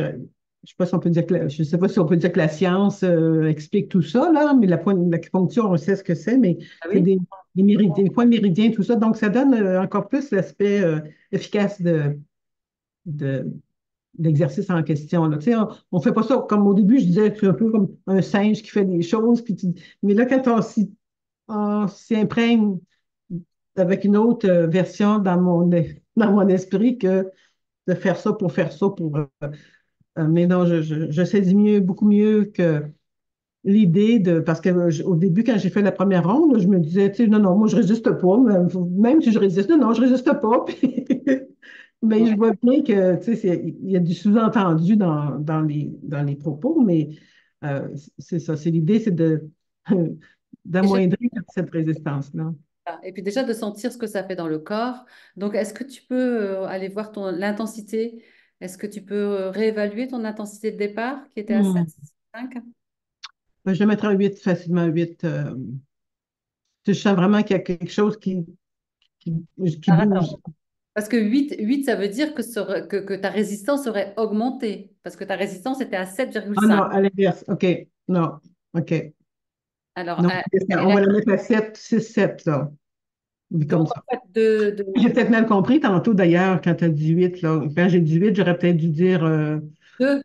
sais pas si on peut dire je sais pas si on peut dire que la science explique tout ça, là, mais l'acupuncture, on sait ce que c'est, mais Ah c'est oui? des méridiens, des points méridiens, tout ça. Donc, ça donne encore plus l'aspect efficace de, l'exercice en question, là. Tu sais, on fait pas ça comme au début, je disais, c'est un peu comme un singe qui fait des choses, mais là, quand on s'y imprègne avec une autre version dans mon esprit que de faire ça, mais non, je saisis mieux, beaucoup mieux que l'idée parce que au début, quand j'ai fait la première ronde, là, je me disais, tu sais, non, non, moi, je résiste pas. Même si je résiste, non, non, je résiste pas. Mais je Ouais. vois bien que, tu sais, il y a du sous-entendu dans les propos, mais c'est ça, c'est l'idée, c'est Déjà, d'amoindrir cette résistance-là. et puis déjà de sentir ce que ça fait dans le corps. Donc, est-ce que tu peux aller voir l'intensité? Est-ce que tu peux réévaluer ton intensité de départ qui était à 7, Hmm. 5? Je vais mettre un 8 facilement, 8. Je sens vraiment qu'il y a quelque chose qui Alors, attends. bouge. Parce que 8, ça veut dire que ta résistance aurait augmenté. Parce que ta résistance était à sept virgule Ah non, cinq. à l'inverse. OK. Non. OK. Alors, Non, on va la mettre à 7, 6, 7, là. Oui, donc, comme en ça. fait, J'ai peut-être mal compris tantôt, d'ailleurs, quand tu as dit 8, là. Quand j'ai dit 8, j'aurais peut-être dû dire deux,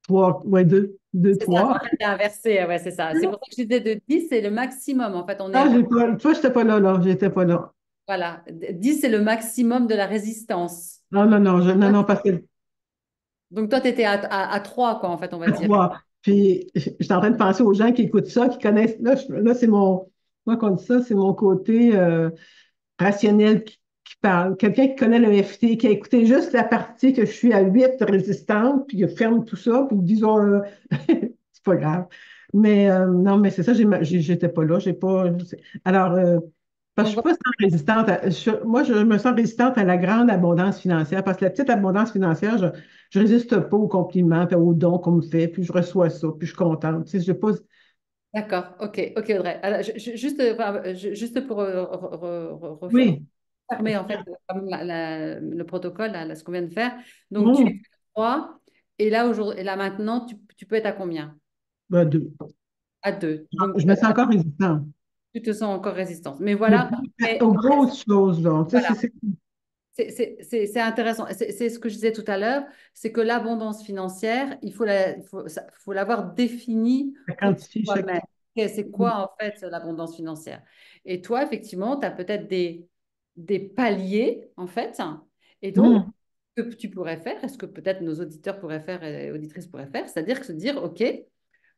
3, ouais, 2, 2, c'est ça, 3. c'était inversé. Ouais, c'est ça. C'est pour ça que je disais de 10, c'est le maximum. En fait, on est Ah, à, toi, j'étais pas là, là. J'étais pas là. voilà, 10, c'est le maximum de la résistance. Non, non, non, non, non, parce que Donc, toi, tu étais à 3, quoi, en fait, on va dire. 3. Puis, j'étais en train de penser aux gens qui écoutent ça, qui connaissent. Là, moi, quand on dit ça, c'est mon côté rationnel qui parle. Quelqu'un qui connaît le FT, qui a écouté juste la partie que je suis à 8 résistante, puis il ferme tout ça, puis il dit, oh, c'est pas grave. Mais non, mais c'est ça, j'étais pas là. J'ai pas. Alors, Parce Donc, que je voilà. suis pas tant résistante moi, je me sens résistante à la grande abondance financière parce que la petite abondance financière, je résiste pas aux compliments, puis aux dons qu'on me fait, puis je reçois ça, puis je suis contente. Tu sais, je pose. D'accord, ok, ok Audrey. Alors, juste, juste pour Oui. refermer en fait comme le protocole, là, ce qu'on vient de faire. Donc tu es Hum, 3 et là, aujourd'hui, et là maintenant, tu peux être à combien? ben, deux. À 2. Donc Je me sens encore résistante. tu te sens encore résistante. Mais Mais voilà, aux mais grosses choses, là. Tu sais, voilà. C'est intéressant. C'est ce que je disais tout à l'heure, c'est que l'abondance financière, faut l'avoir définie à pour quantifier chaque. soi-même. C'est quoi en fait l'abondance financière? Et toi, effectivement, tu as peut-être des paliers en fait. Et donc, Hum, ce que tu pourrais faire, est-ce que peut-être nos auditeurs pourraient faire et auditrices pourraient faire, c'est-à-dire que se dire, OK,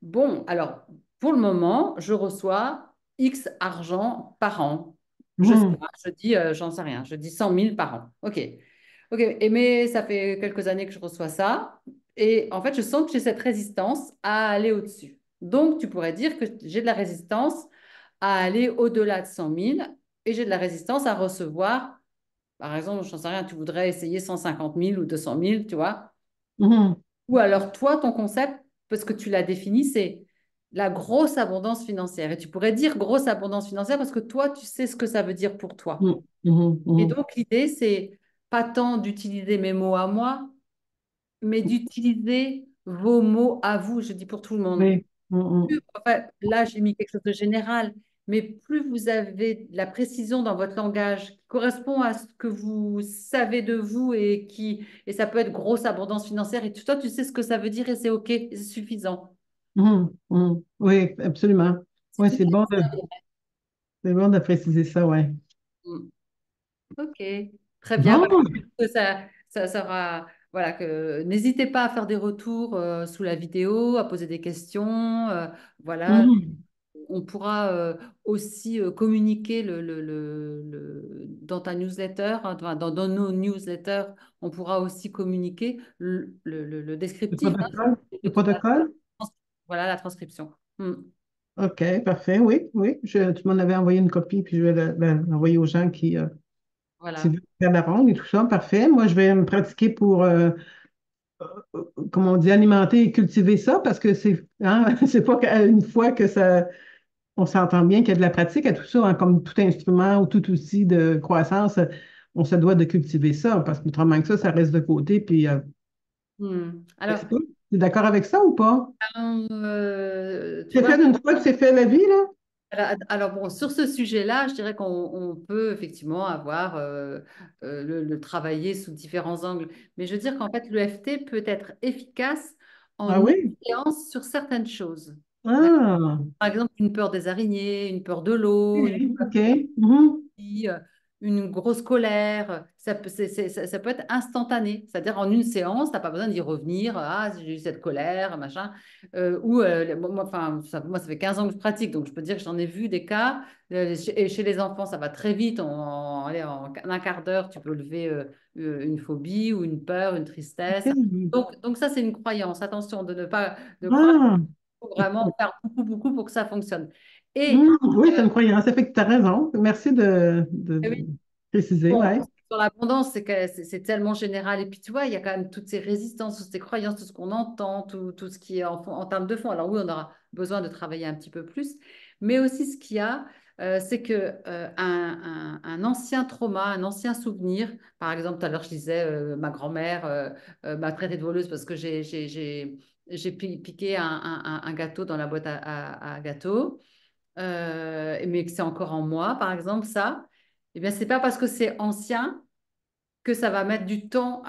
bon, alors pour le moment, je reçois X argent par an. Je sais hum, pas, je dis, j'en sais rien, je dis 100 000 par an. OK. OK, mais ça fait quelques années que je reçois ça. Et en fait, je sens que j'ai cette résistance à aller au-dessus. Donc, tu pourrais dire que j'ai de la résistance à aller au-delà de 100 000 et j'ai de la résistance à recevoir, par exemple, je n'en sais rien, tu voudrais essayer 150 000 ou 200 000, tu vois. hum, Ou alors, toi, ton concept, parce que tu l'as défini, c'est la grosse abondance financière. Et tu pourrais dire grosse abondance financière parce que toi, tu sais ce que ça veut dire pour toi. hum, hum, Et hum. donc, l'idée, c'est pas tant d'utiliser mes mots à moi, mais d'utiliser vos mots à vous. Je dis pour tout le monde. Oui. Hum, Enfin, là, j'ai mis quelque chose de général, mais plus vous avez de la précision dans votre langage qui correspond à ce que vous savez de vous et ça peut être grosse abondance financière et toi, tu sais ce que ça veut dire et c'est OK, et c'est suffisant. Oui, absolument. C'est Oui, tout à fait ça. c'est bon de préciser ça, ouais. Mm. OK, très bien. Bah, Bon. que ça sera, voilà, que n'hésitez pas à faire des retours sous la vidéo, à poser des questions. Voilà, Mhm. on pourra aussi communiquer dans ta newsletter, hein, enfin, dans nos newsletters, on pourra aussi communiquer le Le descriptif, hein, protocole? Le de toute façon. protocole? Voilà la transcription. Hmm. OK, parfait. Oui, oui. Tu m'en avais envoyé une copie, puis je vais l'envoyer aux gens qui Voilà. veulent faire la ronde et tout ça. Parfait. Moi, je vais me pratiquer pour, comme on dit, alimenter et cultiver ça, parce que c'est hein, c'est pas une fois que ça, on s'entend bien qu'il y a de la pratique à tout ça, hein, comme tout instrument ou tout outil de croissance, on se doit de cultiver ça, parce qu'autrement que ça reste de côté, puis Hmm. c'est tout. Tu es d'accord avec ça ou pas? Tu C'est vois, fait une fois que c'est fait la vie, là? alors bon, sur ce sujet-là, je dirais qu'on peut effectivement avoir le travailler sous différents angles. Mais je veux dire qu'en fait, l'EFT peut être efficace en Ah une oui? séance sur certaines choses. Ah, Par exemple, une peur des araignées, une peur de l'eau, une ok. OK. Mhm. euh, une grosse colère, ça peut être instantané. C'est-à-dire en une séance, tu n'as pas besoin d'y revenir. Ah, j'ai eu cette colère, machin. Moi, enfin, moi, ça fait 15 ans que je pratique, donc je peux dire que j'en ai vu des cas. Et chez les enfants, ça va très vite. Allez, en un quart d'heure, tu peux lever une phobie ou une peur, une tristesse. OK. Donc ça, c'est une croyance. Attention de ne pas de croire qu'il Ah, faut vraiment faire beaucoup, beaucoup pour que ça fonctionne. Et oui, c'est une croyance. Ça fait que tu as raison. Merci de oui, préciser, bon, ouais. sur l'abondance, c'est tellement général. Et puis, tu vois, il y a quand même toutes ces résistances, toutes ces croyances, tout ce qu'on entend, tout ce qui est en termes de fond. Alors oui, on aura besoin de travailler un petit peu plus. Mais aussi, ce qu'il y a, c'est que un ancien trauma, un ancien souvenir, par exemple, tout à l'heure, je disais, ma grand-mère m'a traité de voleuse parce que j'ai piqué un gâteau dans la boîte à gâteaux mais que c'est encore en moi, par exemple, ça, eh bien, c'est pas parce que c'est ancien que ça va mettre du temps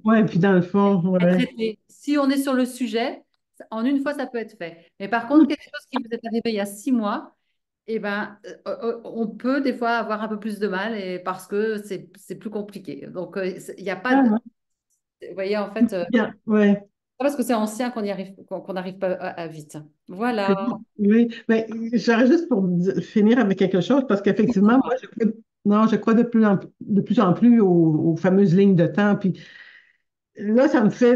Ouais, puis dans le fond, à ouais. traiter. Si on est sur le sujet, en une fois, ça peut être fait. Mais par contre, quelque chose qui vous est arrivé il y a 6 mois, eh ben, on peut des fois avoir un peu plus de mal et parce que c'est plus compliqué. Donc, il n'y a pas Ah, de... ouais. Vous voyez, en fait, Bien, ouais. pas parce que c'est ancien qu'on y arrive, qu'on n'arrive pas à vite. C'est Voilà. bon. Oui, mais j'aurais juste pour finir avec quelque chose, parce qu'effectivement, moi, non, je crois de plus en plus aux fameuses lignes de temps. Puis là,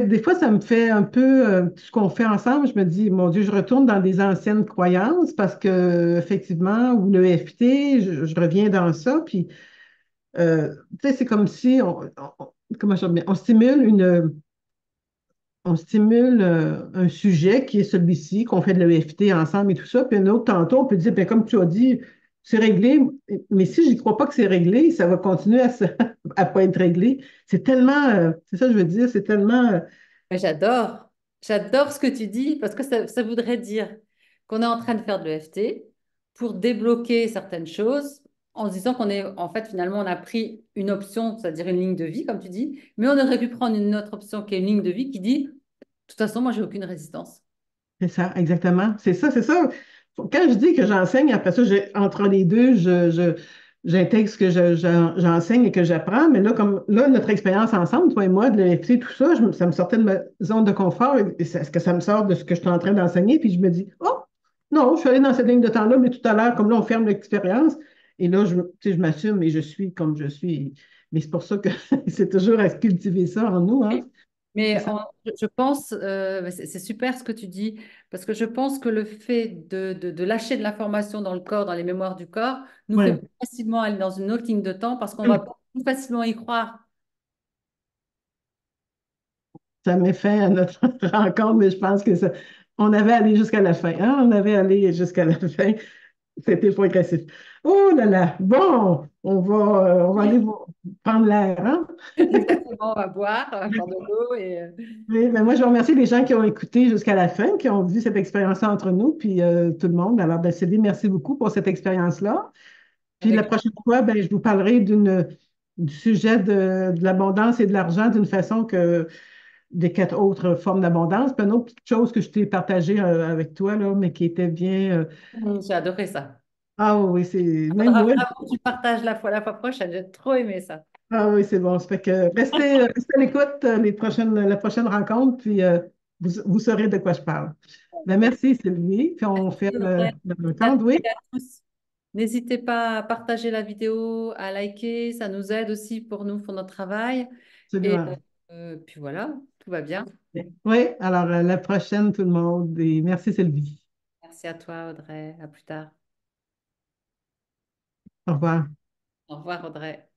des fois, ça me fait un peu ce qu'on fait ensemble. Je me dis, mon Dieu, je retourne dans des anciennes croyances parce que, effectivement, ou le EFT, je reviens dans ça. Puis, tu sais, c'est comme si comment je dis bien, on stimule un sujet qui est celui-ci, qu'on fait de l'EFT ensemble et tout ça. Puis un autre, tantôt, on peut dire, ben, comme tu as dit, c'est réglé. Mais si je n'y crois pas que c'est réglé, ça va continuer à pas être réglé. C'est tellement, c'est ça que je veux dire, c'est tellement. Mais j'adore, j'adore ce que tu dis parce que ça voudrait dire qu'on est en train de faire de l'EFT pour débloquer certaines choses en se disant qu'on est, en fait, finalement, on a pris une option, c'est-à-dire une ligne de vie, comme tu dis, mais on aurait pu prendre une autre option qui est une ligne de vie qui dit, de toute façon, moi, j'ai aucune résistance. C'est ça, exactement. C'est ça, c'est ça. Quand je dis que j'enseigne, après ça, entre les deux, j'intègre ce que j'enseigne et que j'apprends. Mais là, comme là, notre expérience ensemble, toi et moi, de l'EFT, tout ça, ça me sortait de ma zone de confort. Est-ce que ça me sort de ce que je suis en train d'enseigner? Puis je me dis, oh, non, je suis allée dans cette ligne de temps-là, mais tout à l'heure, comme là, on ferme l'expérience. Et là, tu sais, je m'assume et je suis comme je suis. Mais c'est pour ça que c'est toujours à cultiver ça en nous, hein. C'est Mais ça. je pense, c'est super ce que tu dis, parce que je pense que le fait de lâcher de l'information dans le corps, dans les mémoires du corps, nous fait Ouais. plus facilement aller dans une autre ligne de temps parce qu'on va plus facilement y croire. Ça met fin à notre rencontre, mais je pense que on avait allé jusqu'à la fin. Hein? On avait allé jusqu'à la fin. C'était progressif. Oh là là. Bon, on va aller prendre l'air. Hein? Exactement, on va boire, on va prendre de l'eau et Oui, mais moi, je remercie les gens qui ont écouté jusqu'à la fin, qui ont vu cette expérience entre nous, puis tout le monde. Alors, ben, Sylvie, merci beaucoup pour cette expérience-là. Puis la avec prochaine fois, ben, je vous parlerai du sujet de l'abondance et de l'argent d'une façon que des quatre autres formes d'abondance. Puis une autre petite chose que je t'ai partagée avec toi, là, mais qui était bien. j'ai adoré ça. Ah oui, c'est. Il Même faudra moi. vraiment que tu partages la fois prochaine. J'ai trop aimé ça. Ah oui, c'est bon. Ça fait que restez à l'écoute la prochaine rencontre, puis vous saurez de quoi je parle. Ben, merci, Sylvie. Puis on fait Merci, Audrey. le À compte, toutes oui, et à tous. N'hésitez pas à partager la vidéo, à liker, ça nous aide aussi pour nous, pour notre travail. Et absolument. puis voilà, tout va bien. Oui, alors à la prochaine, tout le monde, et merci, Sylvie. Merci à toi, Audrey. À plus tard. Au revoir. Au revoir, Audrey.